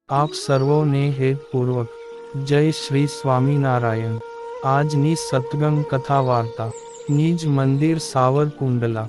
આપ સર્વોને હેતપૂર્વક જય શ્રી સ્વામિનારાયણ। આજની સત્સંગ કથા વાર્તા નિજ મંદિર સાવરકુંડલા।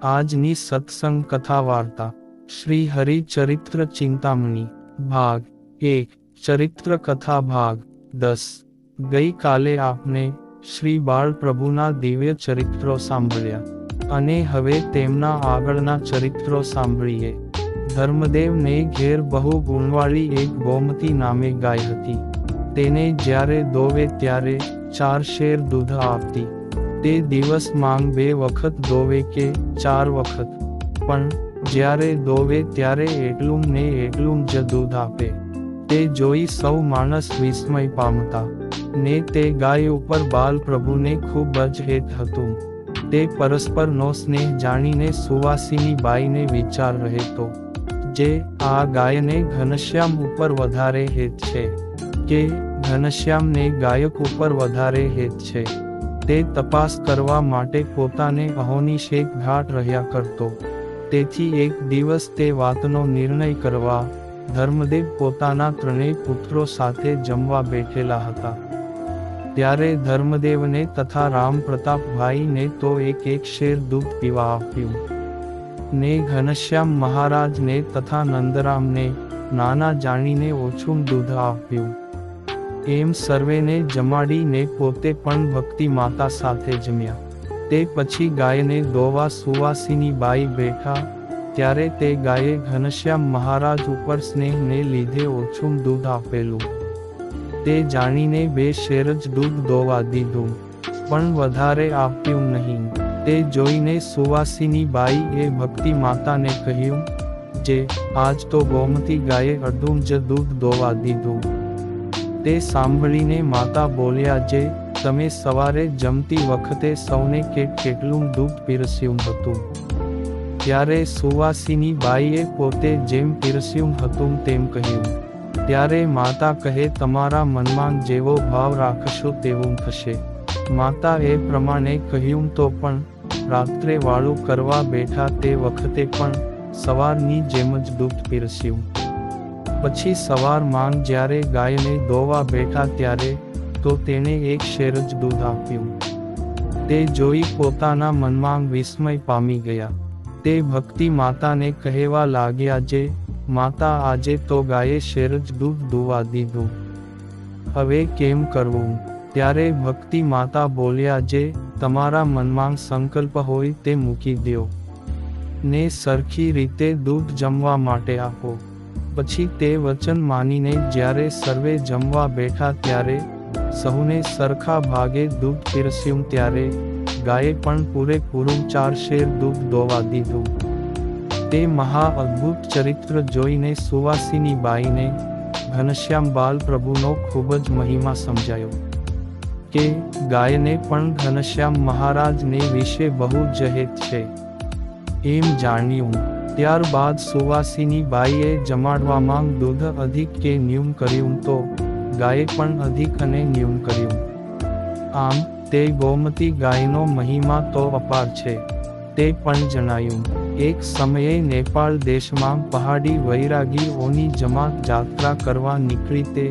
આજની સત્સંગ કથા વાર્તા શ્રી હરિચરિત્ર ચિંતામણી ભાગ 1 ચરિત્ર કથા ભાગ 10। ગઈ કાલે આપને શ્રી બાળપ્રભુના દિવ્ય ચરિત્રો સાંભળ્યા અને હવે તેમના આગળના ચરિત્રો સાંભળીએ। ધર્મદેવને ઘેર બહુ ગુણવાળી એક ગોમતી નામે ગાય હતી। તેને જ્યારે દોવે ત્યારે 4 શેર દૂધ આપતી। તે દિવસ માંગ 2 વખત દોવે કે 4 વખત, પણ જ્યારે દોવે ત્યારે એટલું ને એટલું જ દૂધ આપે। તે જોઈ સૌ માણસ વિસ્મય પામતા, ને તે ગાય ઉપર બાલપ્રભુને ખૂબ જ હેત હતું। તે પરસ્પરનો સ્નેહ જાણીને સુવાસિની બાઈને વિચાર રહેતો, જે આ ગાયને ઘનશ્યામ ઉપર વધારે હેત છે, કે ઘનશ્યામને ગાયક ઉપર વધારે હેત છે। તે તપાસ કરવા માટે પોતાને અહોનિશેક ઘાટ રહ્યા કરતો। તેથી એક દિવસ તે વાતનો નિર્ણય કરવા ધર્મદેવ પોતાના 3 પુત્રો સાથે જમવા બેઠેલા હતા। ત્યારે ધર્મદેવને તથા રામપ્રતાપભાઈને તો એક શેર દૂધ પીવા આપ્યું, ને ઘનશ્યામ મહારાજને તથા નંદરામને નાના જાણીને ઓછું દૂધ આપ્યું। એમ સર્વેને જમાડીને પોતે પણ ભક્તિ માતા સાથે જમ્યા। તે પછી ગાયને દોવા સુવાસિની બાઈ બેઠા, ત્યારે તે ગાયે ઘનશ્યામ મહારાજ ઉપર સ્નેહને લીધે ઓછું દૂધ આપેલું। તે જાણીને 2 શેર જ દૂધ દોવા દીધું, પણ વધારે આપ્યું નહીં। તે જોઈને સુવાસિની બાઈએ ભક્તિ માતાને કહ્યું, જે આજ તો ગોમતી ગાયે અડધું જ દૂધ દોવા દીધું। તે સાંભળીને માતા બોલ્યા, જે તમે સવારે જમતી વખતે સૌને કેટલું દૂધ પીરસ્યું હતું? ત્યારે સુવાસિની બાઈએ પોતે જેમ પીરસ્યું હતું તેમ કહ્યું। ત્યારે માતા કહે, તમારા મનમાં જેવો ભાવ રાખશો તેવું થશે। માતા એ પ્રમાણે કહ્યું તો પણ રાત્રે વાળું કરવા બેઠા તે વખતે પણ સવારની જેમ જ દૂધ પીરસ્યું। પછી સવાર માંગ જ્યારે ગાયને દોવા બેઠા ત્યારે તો તેણે 1 શેર જ દૂધ આપ્યું। તે જોઈ પોતાના મનમાં વિસ્મય પામી ગયા। તે ભક્તિ માતાને કહેવા લાગ્યા, જે માતા આજે તો ગાયે શેર જ દૂધ દોવા દીધું, હવે કેમ કરવું? ત્યારે ભક્તિ માતા બોલ્યા, જે તમારા મનમાં સંકલ્પ હોય તે મૂકી દ્યો, ને સરખી રીતે દૂધ જમવા માટે આપો। પછી તે વચન માનીને જ્યારે સર્વે જમવા બેઠા ત્યારે સહુને સરખા ભાગે દૂધ પીરસ્યું। ત્યારે ગાયે પણ પૂરેપૂરું 4 શેર દૂધ દોવા દીધું। તે મહા અદ્ભુત ચરિત્ર જોઈને સુવાસિની બાઈને ઘનશ્યામ બાલપ્રભુનો ખૂબ જ મહિમા સમજાયો, કે ગાયને પણ ઘનશ્યામ મહારાજને વિશે બહુ જ હેત છે, એમ જાણ્યું। ત્યારબાદ સુવાસિની બાઈએ જમાડવામાં દૂધ અધિક કે ન્યૂન કર્યું તો ગાયે પણ અધિક અને ન્યૂન કર્યું। આમ તે ગોમતી ગાયનો મહિમા તો અપાર છે, તે પણ જણાયું। એક સમયે નેપાળ દેશમાં પહાડી વૈરાગીઓની જમાત યાત્રા કરવા નીકળી। તે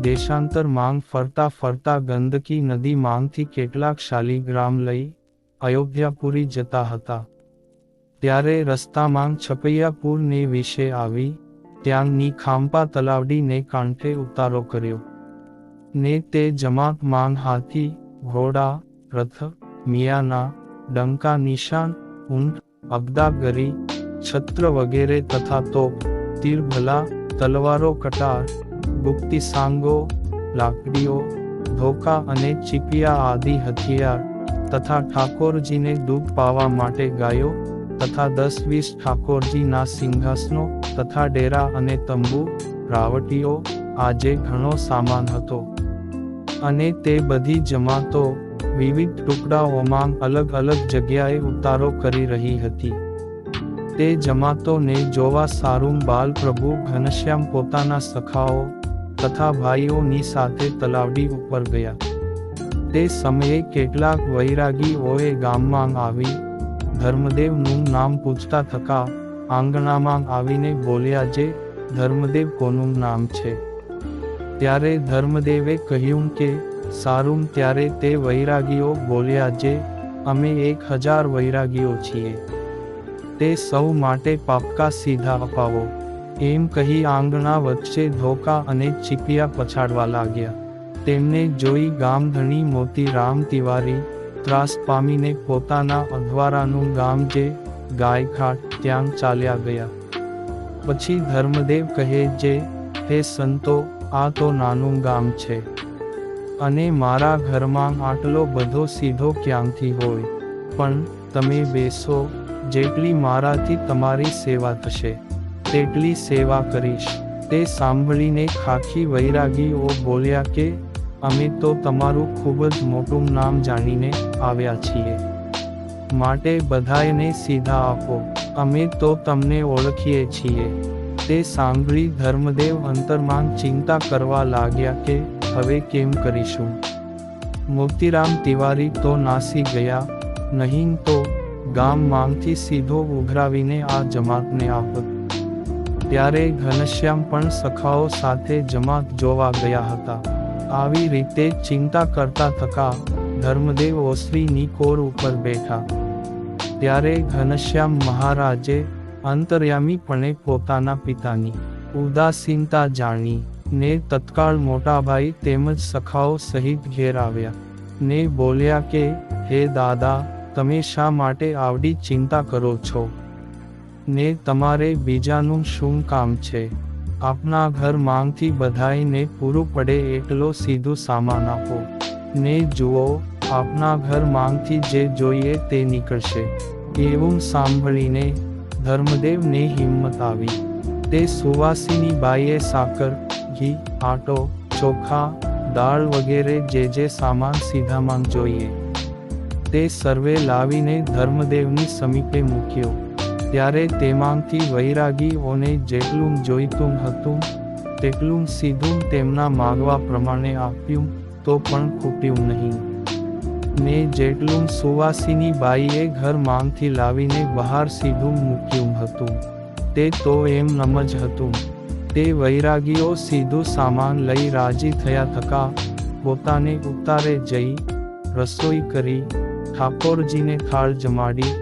દેશાંતર માંગ ફરતા ફરતા ગંદકી નદી માંગથી કેટલાક શાલિગ્રામ લઈ અયોધ્યાપુરી જતા હતા। ત્યારે રસ્તામાં છપૈયાપુરને વિશે આવી, ત્યાંની ખાંપા તલાવડીને કાંઠે ઉતારો કર્યો, ને તે જમાત માંગ હાથી, ઘોડા, રથ, મિયાના, ડંકા નિશાન, ઊંટ, અબદાગરી, છત્ર વગેરે તથા તોપ, તીરભલા, તલવારો, કટાર, ગુપ્તી સાંગો, લાકડીઓ, ધોકા અને ચીપિયા આદિ હથિયાર, તથા ઠાકોરજીને દૂધ પાવા માટે ગાયો, તથા 10-20 ઠાકોરજીના સિંહાસનો, તથા ડેરા અને તંબુ, રાવટીઓ, આજે ઘણો સામાન હતો। અને તે બધી જમાતો વિવિધ ટુકડાઓમાં અલગ અલગ જગ્યાએ ઉતારો કરી રહી હતી। તે જમાતોને જોવા સારું બાલપ્રભુ ઘનશ્યામ પોતાના સખાઓ તથા ભાઈઓની સાથે તલાવડી ઉપર ગયા। તે સમયે કેટલાક વૈરાગીઓએ ગામમાં આવી ધર્મદેવનું નામ પૂછતા થકા આંગણામાં આવીને બોલ્યા, જે ધર્મદેવ કોનું નામ છે? ત્યારે ધર્મદેવે કહ્યું કે સારું. ત્યારે તે વૈરાગીઓ બોલ્યા, જે અમે 1000 વૈરાગીઓ છીએ, તે સૌ માટે પાક્કા સીધા અપાવો. એમ કહી આંગણા વચ્ચે ધોકા અને ચીપિયા પછાડવા લાગ્યા. તેમને જોઈ ગામધણી મોતીરામ તિવારી ત્રાસ પામીને પોતાના અધવારાનું ગામ જે ગાયઘાટ ત્યાં ચાલ્યા ગયા. પછી ધર્મદેવ કહે, જે હે સંતો, આ તો નાનું ગામ છે અને મારા ઘરમાં આટલો બધો સીધો ક્યાંથી હોય? પણ તમે બેસો, જેટલી મારાથી તમારી સેવા થશે તેટલી સેવા કરીશ. તે સાંભળીને ખાખી વૈરાગીઓ બોલ્યા કે અમે તો તમારું ખૂબ જ મોટું નામ જાણીને આવ્યા છીએ, માટે બધાયને સીધા આપો, અમે તો તમને ઓળખીએ છીએ. તે સાંભળી ધર્મદેવ અંતરમાં ચિંતા કરવા લાગ્યા કે હવે કેમ કરીશું? મોતીરામ તિવારી તો નાસી ગયા, નહીં તો ગામમાંથી સીધો ઉઘરાવીને આ જમાતને આપત. ત્યારે ઘનશ્યામ પણ સખાઓ સાથે જમાત જોવા ગયા હતા. આવી રીતે ચિંતા કરતા થકા ધર્મદેવ ઓસરીની કોર ઉપર બેઠા. ત્યારે ઘનશ્યામ મહારાજે અંતર્યામીપણે પોતાના પિતાની ઉદાસીનતા જાણી ને તત્કાળ મોટાભાઈ તેમજ સખાઓ સહિત ઘેર આવ્યા ને બોલ્યા કે હે દાદા, તમે શા માટે આવડી ચિંતા કરો છો ને તમારે બીજાનું શું કામ છે? આપના ઘર માંગથી બધાયને પૂરું પડે એટલો સીધું સામાન આપો ને જુઓ, આપના ઘર માંગથી જે જોઈએ તે નીકળશે. એવું સાંભળીને ધર્મદેવને હિંમત આવી. તે સુવાસીની બાઈએ સાકર, ઘી, આટો, ચોખા, દાળ વગેરે જે સામાન સીધામાં જોઈએ તે સર્વે લાવીને ધર્મદેવની સમીપે મૂક્યો. ત્યારે તેમાંથી વૈરાગીઓને જેટલું જોઈતું હતું તેટલું સીધું તેમના માગવા પ્રમાણે આપ્યું, તો પણ ખૂટ્યું નહીં. ને જેટલું સુવાસીની બાઈએ ઘર માંગથી લાવીને બહાર સીધું મૂક્યું હતું તે તો એમનેમ જ હતું. તે વૈરાગીઓ સીધું સામાન લઈ રાજી થયા થકા પોતાને ઉતારે જઈ રસોઈ કરી ઠાકોરજીને થાળ જમાડી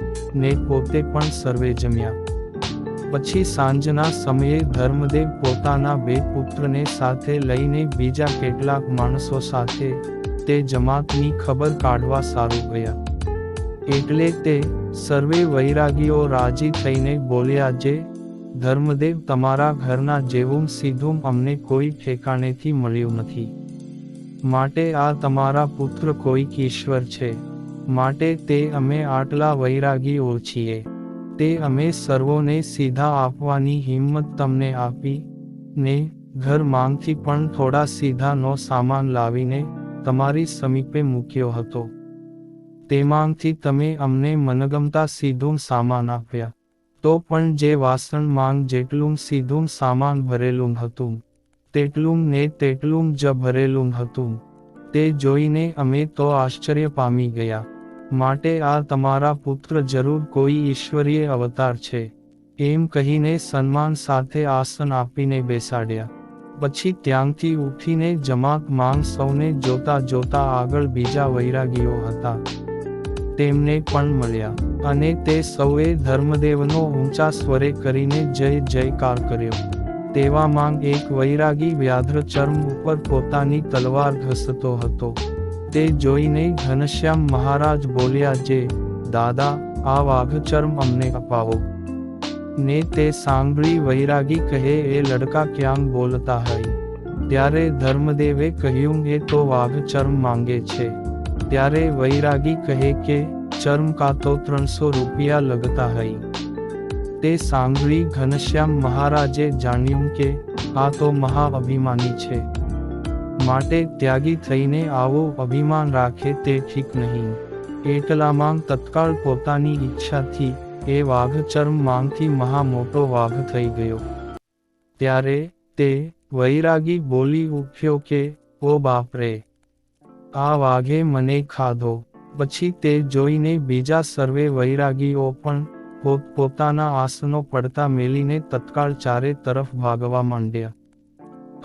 ને પોતે પણ સર્વે જમ્યા. પછી સાંજના સમયે ધર્મદેવ પોતાના 2 પુત્રને સાથે લઈને બીજા કેટલાક માણસો સાથે તે જમાતની ખબર કાઢવા સારું ગયા. એટલે તે સર્વે વૈરાગીઓ રાજી થઈને બોલ્યા, જે ધર્મદેવ, તમારા ઘરના જેવું સીધું અમને કોઈ ઠેકાણેથી મળ્યું નથી, માટે આ તમારા પુત્ર કોઈક ઈશ્વર છે, માટે તે અમે આટલા વૈરાગીઓ છીએ. તે અમે સર્વોને સીધા આપવાની હિંમત તમને આપી ને ઘર માંગથી પણ થોડા સીધાનો સામાન લાવીને તમારી સમીપે મૂક્યો હતો. તેમાંથી તમે અમને મનગમતા સીધું સામાન આપ્યા, તો પણ જે વાસણ માંગ જેટલું સીધું સામાન ભરેલું હતું તેટલું ને તેટલું જ ભરેલું હતું. તે જોઈને અમે તો આશ્ચર્ય પામી ગયા. માટે આ તમારા પુત્ર જરૂર કોઈ ઈશ્વરીય અવતાર છે. એમ કહીને સન્માન સાથે આસન આપીને બેસાડ્યા. પછી ત્યાંથી ઉઠીને જમાત માંગ સૌને જોતા જોતા આગળ બીજા વૈરાગીઓ હતા તેમને પણ મળ્યા અને તે સૌએ ધર્મદેવનો ઊંચા સ્વરે કરીને જય જયકાર કર્યો. તેવામાં એક વૈરાગી વ્યાધ્ર ચર્મ ઉપર પોતાની તલવાર ઘસતો હતો. તે જોઈને ઘનશ્યામ મહારાજ બોલ્યા, જે દાદા, આ વાઘ ચર્મ અમને અપાવો. ને તે સાંભળી વૈરાગી કહે, એ લડકા ક્યાં બોલતા હૈ? ત્યારે ધર્મદેવે કહ્યું, એ તો વાઘ ચર્મ માંગે છે. ત્યારે વૈરાગી કહે કે ચર્મ કા તો 300 રૂપિયા લગતા હૈ. તે સાંભળી ઘનશ્યામ મહારાજે જાણ્યું કે આ તો મહા અભિમાની છે, માટે ત્યાગી થઈને આવું અભિમાન રાખે તે ઠીક નહીં. એટલામાં તત્કાળ પોતાની ઈચ્છાથી એ વાઘ ચર્મ માંગથી મહા મોટો વાઘ થઈ ગયો. ત્યારે તે વૈરાગી બોલી ઉઠ્યો કે ઓ બાપરે, આ વાઘે મને ખાધો. પછી તે જોઈને બીજા સર્વે વૈરાગીઓ પણ પોતાના આસનો પડતા મેલીને તત્કાળ ચારે તરફ ભાગવા માંડ્યા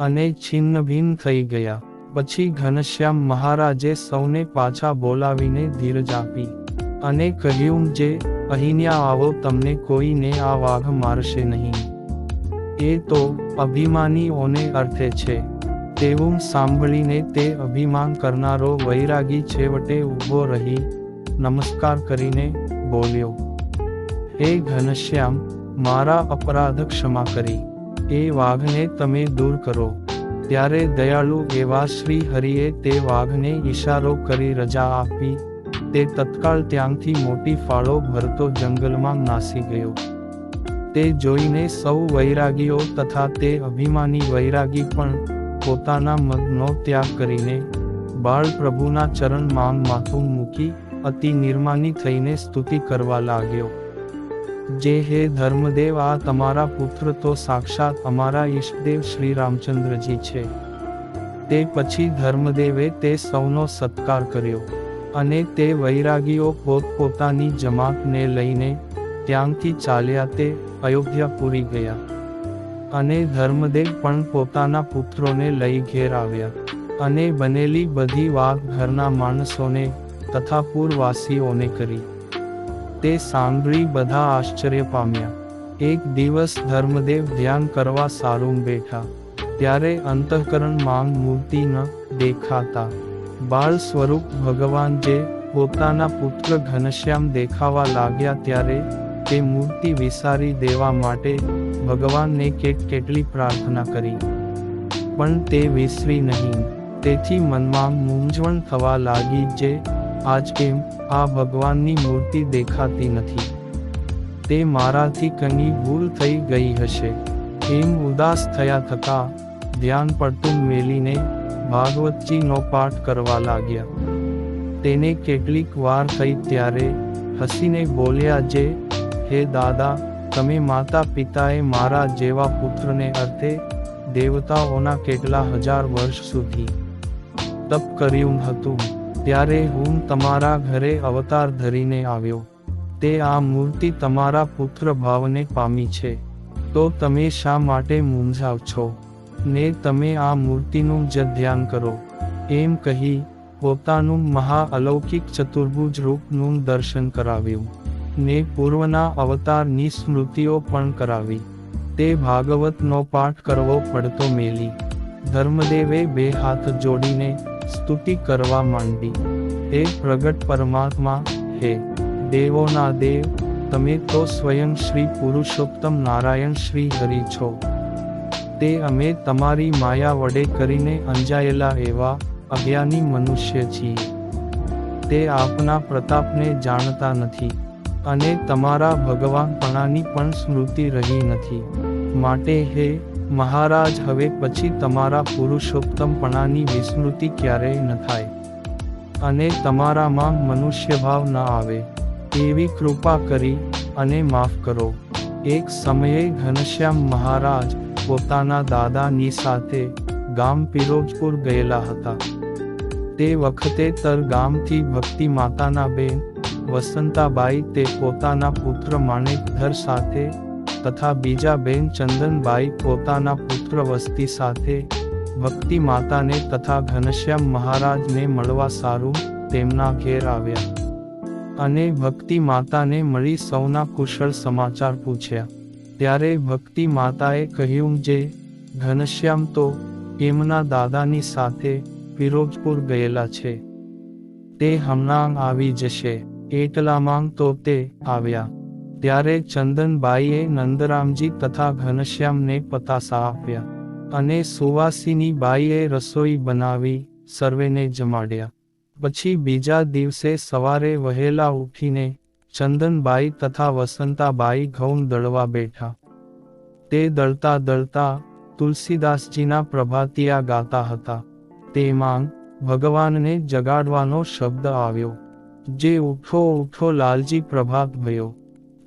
અને છિન્ન ભિન્ન થઈ ગયા. પછી ઘનશ્યામ મહારાજે સૌને પાછા બોલાવીને ધીરજ આપી અને કહ્યું, જે અહીંયા આવો, તમને કોઈને આ વાઘ મારશે નહીં. એ તો અભિમાનીઓને અર્થે છે. તેવું સાંભળીને તે અભિમાન કરનારો વૈરાગી છેવટે ઊભો રહી નમસ્કાર કરીને બોલ્યો, હે ઘનશ્યામ, મારા અપરાધ ક્ષમા કરી. એ વાઘને તમે દૂર કરો. ત્યારે દયાળુ એવા શ્રી હરિએ તે વાઘને ઈશારો કરી રજા આપી. તે તત્કાળ ત્યાંથી મોટી ફાળો ભરતો જંગલમાં નાસી ગયો. તે જોઈને સૌ વૈરાગીઓ તથા તે અભિમાની વૈરાગી પણ પોતાના મનનો ત્યાગ કરીને બાળ પ્રભુના ચરણમાં માથું મૂકી અતિ નિર્માની થઈને સ્તુતિ કરવા લાગ્યો. જે હે ધર્મદેવ, આ તમારા પુત્ર તો સાક્ષાત અમારા ઈષ્ટદેવ શ્રી રામચંદ્રજી છે. તે પછી ધર્મદેવે તે સૌનો સત્કાર કર્યો અને તે વૈરાગીઓ પોતપોતાની જમાતને લઈને ત્યાંથી ચાલ્યા તે અયોધ્યાપુરી ગયા અને ધર્મદેવ પણ પોતાના પુત્રોને લઈ ઘેર આવ્યા અને બનેલી બધી વાત ઘરના માણસોને તથા પૂરવાસીઓને કરી. તે સાંભળી બધા આશ્ચર્ય પામ્યા. એક દિવસ ધર્મદેવ ધ્યાન કરવા સારું બેઠા, ત્યારે અંતઃકરણમાં મૂર્તિ ન દેખાતા બાળ સ્વરૂપ ભગવાન જે પોતાના પુત્ર ઘનશ્યામ દેખાવા લાગ્યા, ત્યારે તે મૂર્તિ વિસારી દેવા માટે ભગવાનને કેટલી પ્રાર્થના કરી, પણ તે વિસરી નહીં. તેથી મનમાં મૂંઝવણ થવા લાગી, જે આજ કેમ આ ભગવાનની મૂર્તિ દેખાતી નથી? તે મારાથી કંઈ ભૂલ થઈ ગઈ હશે. એમ ઉદાસ થયા થતા ધ્યાન પડતું મેલીને ભાગવતજીનો પાઠ કરવા લાગ્યા. તેને કેટલીક વાર થઈ ત્યારે હસીને બોલ્યા, જે હે દાદા, તમે માતા પિતાએ મારા જેવા પુત્રને અર્થે દેવતાઓના કેટલા હજાર વર્ષ સુધી તપ કર્યું હતું, ત્યારે હું તમારા ઘરે અવતાર ધરીને આવ્યો. તે આ મૂર્તિ તમારા પુત્ર ભાવને પામી છે, તો તમે શા માટે મૂંઝાવ છો? ને તમે આ મૂર્તિનું જ ધ્યાન કરો. એમ કહી પોતાનું મહા અલૌકિક ચતુર્ભુજ રૂપનું દર્શન કરાવ્યું ને પૂર્વના અવતારની સ્મૃતિઓ પણ કરાવી. તે ભાગવતનો પાઠ કરવો પડતો મેલી ધર્મદેવે બે હાથ જોડીને સ્તુતિ કરવા માંડી, હે પ્રગટ પરમાત્મા, હે દેવોના દેવ, તમે તો સ્વયં શ્રી પુરુષોત્તમ નારાયણ શ્રી હરિ છો. તે અમે તમારી માયા વડે કરીને અંજાયેલા એવા અજ્ઞાની મનુષ્ય છીએ. તે આપના પ્રતાપને જાણતા નથી અને તમારા ભગવાનપણાની પણ સ્મૃતિ રહી નથી. માટે હે મહારાજ, હવે પછી તમારા પુરુષોત્તમપણાની વિસ્મૃતિ ક્યારેય ન થાય અને તમારામાં મનુષ્યભાવ ન આવે, એવી કૃપા કરી અને માફ કરો. એક સમયે ઘનશ્યામ મહારાજ પોતાના દાદાની સાથે ગામ પિરોજપુર ગયેલા હતા. તે વખતે તર ગામથી ભક્તિ માતાના બેન વસંતાબાઈ તે પોતાના પુત્ર માણેકધર સાથે તથા બીજા બેન ચંદનબાઈ પોતાના પુત્ર વસ્તી સાથે ભક્તિ માતાને તથા ઘનશ્યામ મહારાજને મળવા સારું તેમના ઘેર આવ્યા અને ભક્તિ માતાને મળી સૌના કુશળ સમાચાર પૂછ્યા. ત્યારે ભક્તિ માતાએ કહ્યું, જે ઘનશ્યામ તો એમના દાદાની સાથે પિરોજપુર ગયેલા છે. તે હમણાં આવી જશે. એટલામાં તો તે આવ્યા. ત્યારે ચંદનબાઈએ નંદરામજી તથા ઘનશ્યામને પતાસા આપ્યા અને સુવાસિની બાઈએ રસોઈ બનાવી સર્વેને જમાડ્યા. પછી બીજા દિવસે સવારે વહેલા ઉઠીને ચંદનબાઈ તથા વસંતાબાઈ ઘઉં દળવા બેઠા. તે દળતા દળતા તુલસીદાસજીના પ્રભાતિયા ગાતા હતા. તેમાં ભગવાનને જગાડવાનો શબ્દ આવ્યો, જે ઉઠો ઉઠો લાલજી, પ્રભાત ભયો.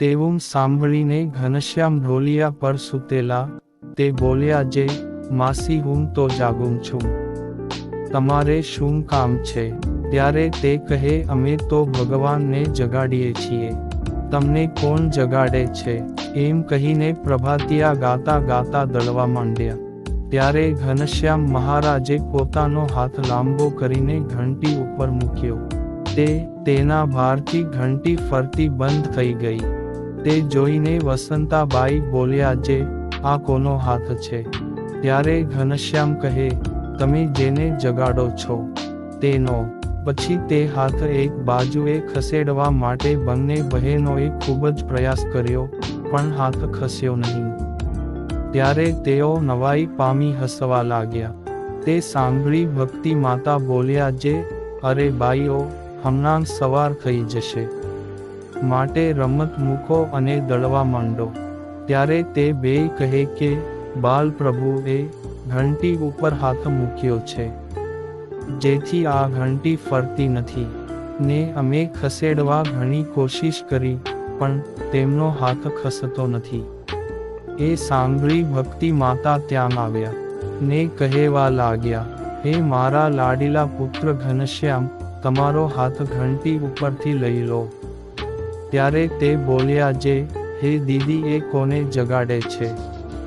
તેવું સાંભળીને ઘનશ્યામ ઢોલિયા પર સૂતેલા તે બોલ્યા, જે માસી, હું તો જાગું છું, તમારે શું કામ છે? ત્યારે તે કહે, અમે તો ભગવાનને જગાડીએ છીએ. તમને કોણ જગાડે છે? એમ કહીને પ્રભાતિયા ગાતા ગાતા દળવા માંડ્યા. ત્યારે ઘનશ્યામ મહારાજે પોતાનો હાથ લાંબો કરીને ઘંટી ઉપર મૂક્યો. તેના ભારથી ઘંટી ફરતી બંધ થઈ ગઈ. તે જોઈને વસંતાબાઈ બોલ્યા, જે આ કોનો હાથ છે? ત્યારે ઘનશ્યામ કહે, તમે જેને જગાડો છો તેનો. પછી તે હાથ એક બાજુએ ખસેડવા માટે બંને બહેનોએ ખૂબ જ પ્રયાસ કર્યો, પણ હાથ ખસ્યો નહીં. ત્યારે તેઓ નવાઈ પામી હસવા લાગ્યા. તે સાંભળી ભક્તિ માતા બોલ્યા, જે અરે બાઈઓ, હમણાં સવાર થઈ જશે, માટે રમત મૂકો અને દળવા માંડો. ત્યારે તે બેય કહે કે બાલ પ્રભુએ ઘંટી ઉપર હાથ મૂક્યો છે, જેથી આ ઘંટી ફરતી નથી, ને અમે ખસેડવા ઘણી કોશિશ કરી, પણ તેમનો હાથ ખસતો નથી. એ સાંભળી ભક્તિ માતા ત્યાં આવ્યા, ને કહેવા લાગ્યા, હે મારા લાડીલા પુત્ર ઘનશ્યામ, તમારો હાથ ઘંટી ઉપરથી લઈ લો. ત્યારે તે બોલ્યા, જે હે દીદી, એ કોને જગાડે છે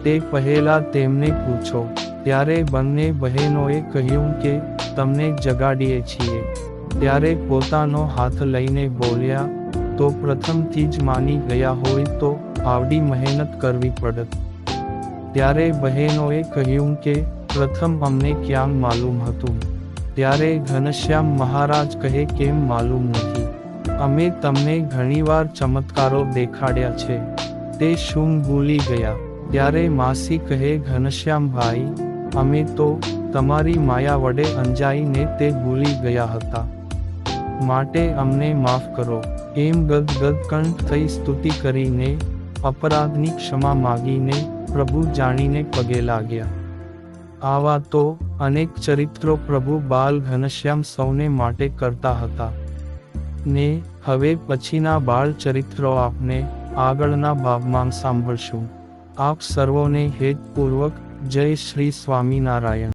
તે પહેલા તેમને પૂછો. ત્યારે બંને બહેનોએ કહ્યું કે તમને જગાડીએ છીએ. ત્યારે પોતાનો હાથ લઈને બોલ્યા, તો પ્રથમથી જ માની ગયા હોય તો આવડી મહેનત કરવી પડત. ત્યારે બહેનોએ કહ્યું કે પ્રથમ અમને ક્યાં માલુમ હતું? ત્યારે ઘનશ્યામ મહારાજ કહે, કેમ માલુમ નથી? અમે તમને ઘણીવાર ચમત્કારો દેખાડ્યા છે, તે શું ભૂલી ગયા? ત્યારે માસી કહે, ઘનશ્યામભાઈ, અમે તો તમારી માયા વડે અંજાઈને તે ભૂલી ગયા હતા, માટે અમને માફ કરો. એમ ગદગદ કંઠ થઈ સ્તુતિ કરીને, અપરાધની ક્ષમા માગીને પ્રભુ જાણીને પગે લાગ્યા. આવા તો અનેક ચરિત્રો પ્રભુ બાલ ઘનશ્યામ સૌને માટે કરતા હતા. ને હવે પછીના બાળ ચરિત્રો આપને આગળના ભાગમાં સાંભળશું. આપ સર્વોને હેતપૂર્વક જય શ્રી સ્વામિનારાયણ.